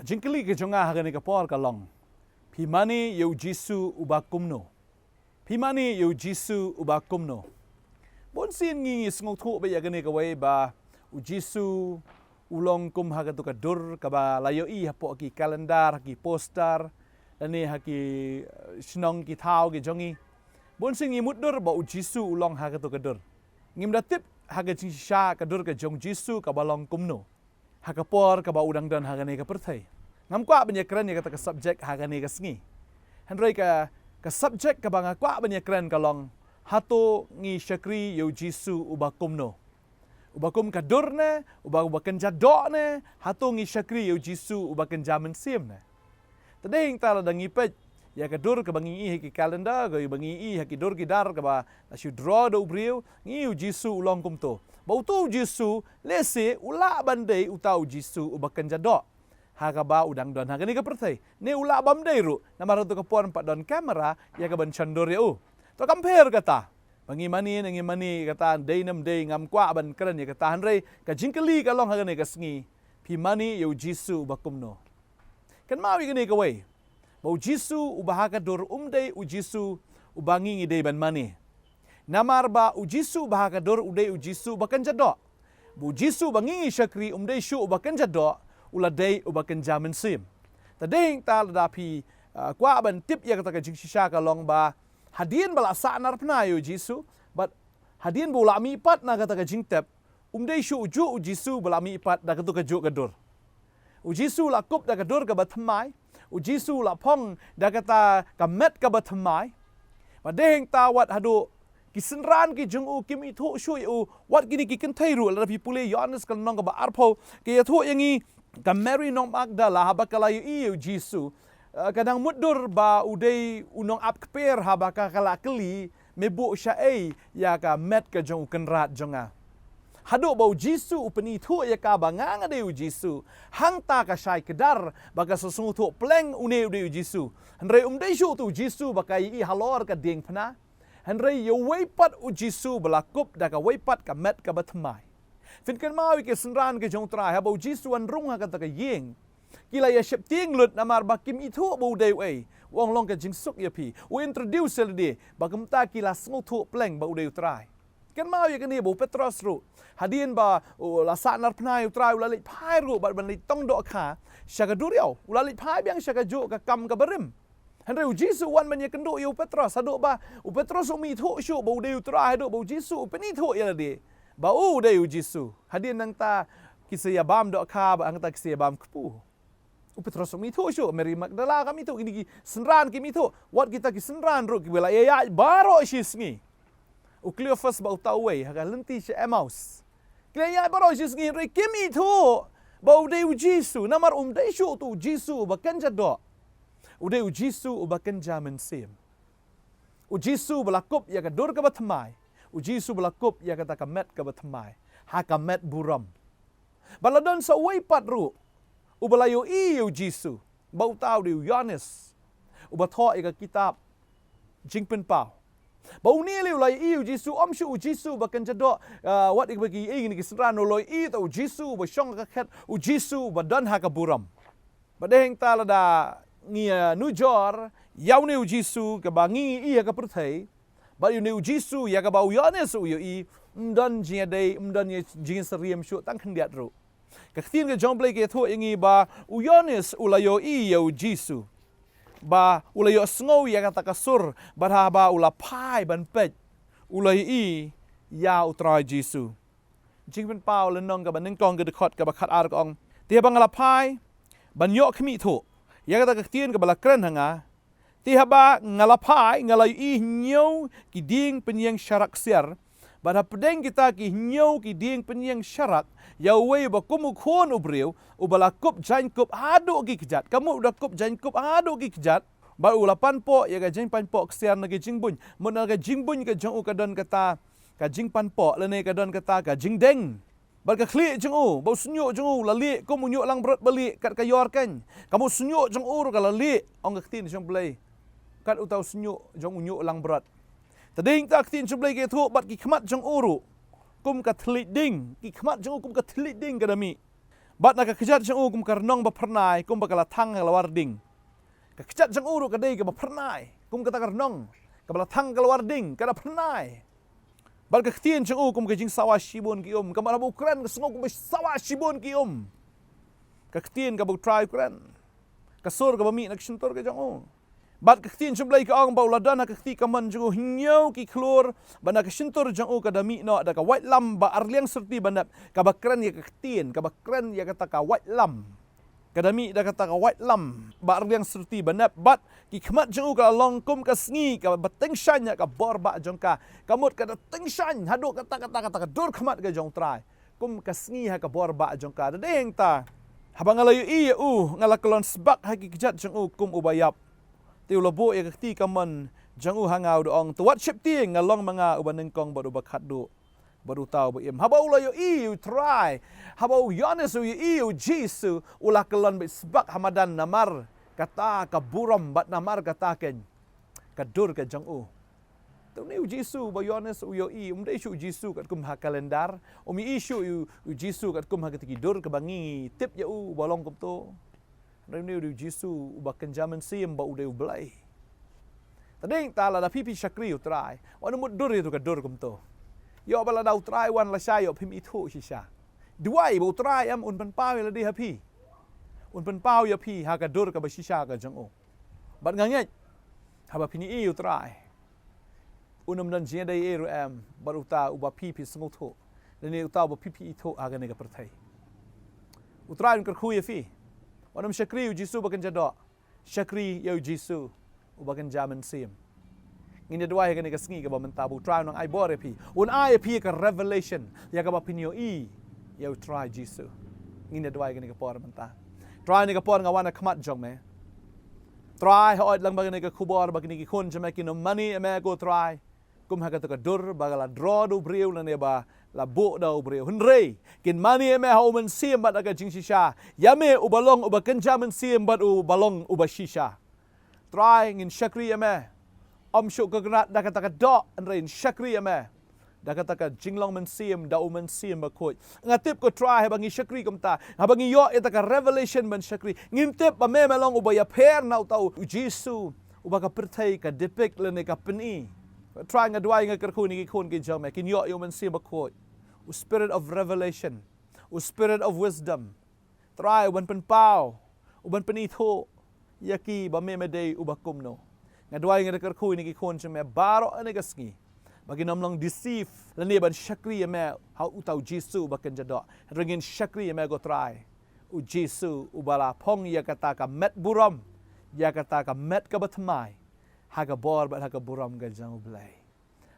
Jingkeli ke jonga hagane ka por ka long. Pimani yu Jisu ubakumno. Pimani yu Jisu ubakumno. Bon sin ngi sngo thu ba yagane ka way ba u Jisu ulong kum hagatu ka dur ka ba layo I hapo ki kalendar ki poster lani haki snong ki thau ki jongi. Bon sin ngi mudur ba u Jisu ulong hagatu ka dur. Ngim datip hagati sha ka dur ka jong Jisu ka balong kumno. Hakapor ka ba udang dan hagane ka perthai. Ngam kwa banya keren ya kata ka subjek hagane ka sngi. Henry ka subjek ka banga kwa banya keren ka long hato ngi syakri yu Jisu ubakumno. Ubakum ka dur ne, ubakan jadok ne, hato ngi syakri yu Jisu ubakan jaman sim ne. Tadeng tala dangi pej ya ka dur ka bangi I ki kalendar ka bangi I ki dur ki dar ka ba nasyu draw do briu ngi yu Jisu ulong kumto. Bau tu Jisu lese ula bandai utau Jisu ubakan jadok. Haga ba udang don haga ni ka perthai. Ne ula bamdai ru namara tu ka pon pat don kamera ya ka ban chandor ya u. To compare kata. Bangi mani kata day nam day ngam kwa ban keren ya kata hanrei ka jingkeli ka long haga ni ka sngi. Pi mani yu Jisu ubakumno. Kan mawi gani ka way. Bau Jisu ubahaga dor umdai u Jisu ubangi ngi day ban mani. Namar ba u Jisu bahaga dor udai u Jisu bakan jadok. Bu Jisu bangi syakri umdai syu bakan jadok ula day ubakan jaman sim. Tadeng tal dapi kwa ban tip ya kata ka jingsisha ka long ba hadien bala sa'nar pna yu Jisu but hadien bu lami pat na kata ka jingtep umdai syu uju u Jisu bala mi pat da katu ka juk ka dor. U Jisu la kup da ka dor ka batmai, u Jisu la pong da kata ka met ka batmai. Badeng tawat hadu kisenran ki jung u kim I thu shui u wat gini ki kentai ru la pi pule Yohanes kan nong ka ba arpo ke ya thu yangi ka Mary nong Magdala haba kala yu Jisu kadang mudur ba udai unong ap kper haba ka kala keli mebu syai ya ka met ka jung kenrat jonga. Hadu bau Jisu upeni thu ya ka banga ngade u Jisu hang ta ka syai kedar baka sesungu thu pleng une u Jisu. Henry umdai syu tu Jisu baka I halor ka ding pna. Henry yu weipat u Jisu belakup da ka weipat ka met ka batmai. Finkan mawi ke senran ke jong trai habau Jisu an rung ha kata ka yeng. Kila ya syep ting lut namar bakim itu bau dai wei. Wong long ka jingsuk ya pi. U introduce le bakem ta kila sngu thu pleng bau dai trai. Kan mawi ke ni bau Petros ru. Hadien ba la sa nar pnai trai ulalik pai ru ba ban li tong do kha. Syaka duriau ulalik pai biang syaka ju ka kam ka berim. Henry u Jisu wan manya kendo yu Petros hadu ba u Petros umi thu syu bau deu tra hadu bau Jisu peni thu ya de bau deu Jisu hadin nang ta kisaya bam do kha ba ang ta kisaya bam kpu u Petros umi thu syu Mary Magdala kami thu gini senran kimi thu wat kita ki senran ru ki bela ya baro shisngi u Cleophas bau tawai haga lenti she Emmaus ya baro shisngi re kimi thu bau deu Jisu namar dai syu tu Jisu bakan jadok. Udai u Jisu ubakan jaman sim. U Jisu belakup ya ka dur ka batmai. U Jisu belakup ya kata ka met ka batmai. Ha ka met buram. Baladon sa way patru. U balayo I u Jisu. Bau tau di u Yohanes. U batho ka kitab jingpen pau. Bau ni li ulai I u Jisu om syu u Jisu bakan jadok wat ik bagi ni kisran ulai I ta u Jisu ba syong ka khat u Jisu badan ha ka buram. Badeng talada ngia nujor yau ne u Jisu ka bangi I ka perthai ba yu ne u Jisu ya ka bau Yohanes u yu I mdan jia dei mdan ye jing seriam syu tang khendiat ru ka khin ka jong play ke thu ingi ba u Yohanes ulayo I yu Jisu ba ulayo sngo ya ka takasur ba ba ula pai ban pet ulai I ya utrai Jisu jing ben pau le nong ka ban ning kong ka de khot ka ba khat ar kong te bang la pai ban yo khmi thu ya kata ketien ke bala keren hanga tihaba ngalapai ngalai I nyau ki ding penyang syarak siar bada pedeng kita ki nyau ki ding penyang syarak ya wei ba kumu khon ubriu ubala kup jain kup adu ki kejat kamu udah kup jain kup adu ki kejat ba ulapan po ya ga jing pan po siar nagi jingbun mun ga jingbun ka jong u ka don kata ka jing pan po le ne ka don kata ka jing deng Barka klik jeng u, bau senyuk jeng u, lali kau munyuk lang berat balik kat kayor kan. Kamu senyuk jeng u kalau lali, orang ketin jeng belai. Kat utau senyuk jeng unyuk lang berat. Tading tak ketin jeng belai ke tu, bat ki kemat jeng u ru. Kum ka telit ding, ki kemat jeng u kum ka telit ding kadami. bat nak kejat jang kum karnong ba pernai kum bakala thang kalawar ding ka kejat jang ru ka dei ka ba pernai kum kata karnong ka bala thang kalawar ding ka pernai bat ka ktien jang kum ka jing sawa shibon ki ka mara Ukraine ka sngok kum sawa shibon ki ka ktien ka bu try Ukraine ka sor ka ba mi nak shintor ka jang bat ka ktien jublai ka ang ba uladan ka kti ka man jang hinyo ki klor bana ka shintor jang ka dami no da ka white lam ba arliang serti bana ka ba kren ya ka ktien ka ba kren ya kata ka white lam kadami da kata ka white lam ba arliang serti bana bat ki khmat jang ka long kum ka sngi ka ba tengshan ya ka bor ba jang ka kamut ka da tengshan hadu kata ka dur khmat ka jang trai kum ka sngi ha ka bor ba jang ka da deng ta habang alayu i ngala kolon sbak ha ki kejat jang kum ubayap tiu labo ya kti kaman jangu hangau doong tu wat chip ting ngalong mga ubaneng kong baru bakat do baru tahu ba im habau la yo you try habau yones you jisu ulah kelon be sebab hamadan namar kata ka buram bat namar kata ken kadur ka jangu tu ni jisu ba yones yo umde isu jisu kat kum ha kalendar isu you jisu kat kum ha ketidur ke bangi tip ya bolong kum tu Rene du Jisu ubakan zaman sim ba ude ublai. Tading tala da pipi shakri utrai. Wanu mudur itu ka dur kumto. Yo bala da utrai wan la sha yo pim itu shisha. Duai ba utrai am un pan pau la di hapi. Un pan pau ya pi ha ka dur ka ba shisha ka jango. Bat nganget. Ha ba pini i utrai. Unum dan jia dai eru am baruta uba pipi sngotho. Lene uta ba pipi itu aga ne ka perthai. Utrai un ka khu ya fi. Wanam syakri Jisu bakan jadok. Syakri yau Jisu ubakan jaman sim. Ngin dua he kan ka sngi ka ba mentabu try nang ai bore pi. Un ai pi ka revelation ya ka ba pinyo yau try Jisu. Ngin dua he kan ka por menta. Try ni ka por ngawana khmat jong me. Try hoit lang bagan ka kubor bagan ki kun jame ki no money me go try. Kum ha ka to ka dur bagala draw do breu na ne ba la bo da ubreu hunrei kin mani me ha umen sim bat aga jing shisha yame ubalong ubakan jaman sim bat ubalong ubashisha trying in shakri me shuk ka grat da kata ka do anrein shakri me da kata ka jinglong men sim da umen sim ba khoi ngatip ko try ha bangi shakri kumta ha bangi yo eta ka revelation men shakri ngintip ba me melong ubaya pher na utau Jisu ubaka perthai ka depict le ne ka peni try nga duai nga kerku ni ki khon ki jame kin yo men sim ba khoi o spirit of revelation, o spirit of wisdom. Try uban penpau, uban penitho, yaki ba me day ubakum no. Nga duai nga kerku ni ki khon chame baro ane kasngi. Bagi namlang deceive lani ban shakri me how utau Jisu bakan jado. Ringin shakri me go try. U Jisu ubala pong ya kata ka met buram, ya kata ka met ka batmai. Haga bor bat haga buram ga jang ublai.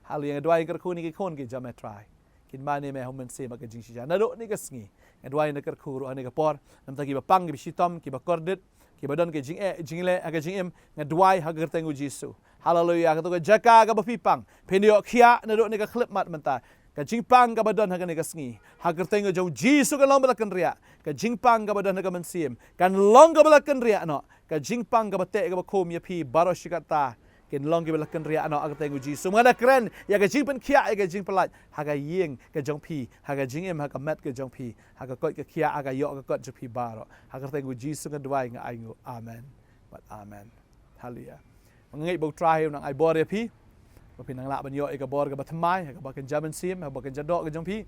Hal yang duai kerku ni ki khon ki jame try. Kin mane me homen se maka jing shisha nado ni kasngi adwai na kerkuru ane ka por nam ta ki ba pang ki bitom ki ba kordit ki ba don ke jing le aga jing em ngadwai ha gertengu Jisu haleluya ka to ka jaka ka ba pipang penio khia nado ni ka klip mat menta ka jing pang ka ba don ha ka ni kasngi ha gertengu jong Jisu ka long balakan ria ka jing pang ka ba don ha ka mensim kan long ka balakan ria no ka jing pang ka ba te ka ba khom ya pi baro shikata kin long ki balakan ria no aga tengu Jisu mangada kren ya ga jing pen khia ga jing pelat haga yeng ka jong pi haga jing em haga met ka jong pi haga kot ka khia aga yo ka kot pi baro haga tengu Jisu nga duai nga aingu amen but amen haleluya mangai bo try nang ai bore pi ba pinang la ban yo ka bor ka ba thamai ka ba kan jaman sim ba kan jadok ka jong pi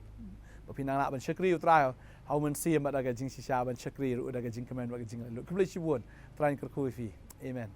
ba pinang la ban shakri try how man sim ba ga jing shisha ban shakri ru da ga jing kamen ba ga jing lu kumle shi won try ka ku fi amen